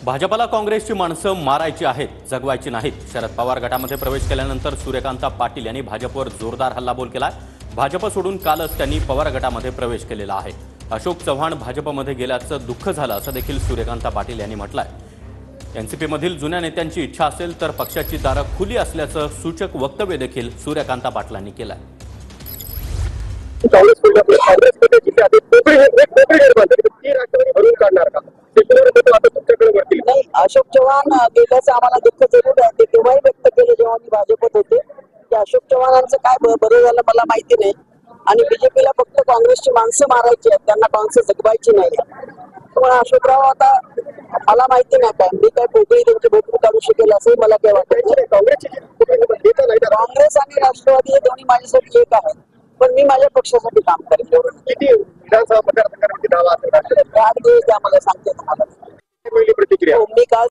भाजपला काँग्रेसची माणसं मारायची आहेत, जगवायची नाहीत. शरद पवार गटामध्ये प्रवेश केल्यानंतर सूर्यकांता पाटील यांनी भाजपवर जोरदार हल्लाबोल केलाय. भाजप सोडून कालच त्यांनी पवार गटामध्ये प्रवेश केलेला आहे. अशोक चव्हाण भाजपमध्ये गेल्याचं दुःख झालं असं देखील सूर्यकांता पाटील यांनी म्हटलंय. एनसीपीमधील जुन्या नेत्यांची इच्छा असेल तर पक्षाची दारं खुली असल्याचं सूचक वक्तव्य देखील सूर्यकांता पाटलांनी केलंय. नाही, अशोक चव्हाण गेल्याचं आम्हाला दुःख जरूर आहे. ते केव्हाही व्यक्त केले जेव्हा मी भाजपत होते की अशोक चव्हाणांचं काय बरं झालं मला माहिती नाही. आणि बीजेपीला फक्त काँग्रेसची माणसं मारायची आहेत, त्यांना काँग्रेस जगवायची नाही. त्यामुळे अशोकराव आता मला माहिती नाही काय मी काय पोकळी त्यांची भोपळी काढू शकेल असंही मला काय वाटत नाही. काँग्रेस आणि राष्ट्रवादी हे दोन्ही माझ्यासाठी एक आहेत, पण मी माझ्या पक्षासाठी काम करेन. किती विधानसभा मतदारसंघामध्ये नाव असेल राष्ट्रवादी? आठ दिवस आम्हाला सांगते तुम्हाला. पहिली प्रतिक्रिया मी काल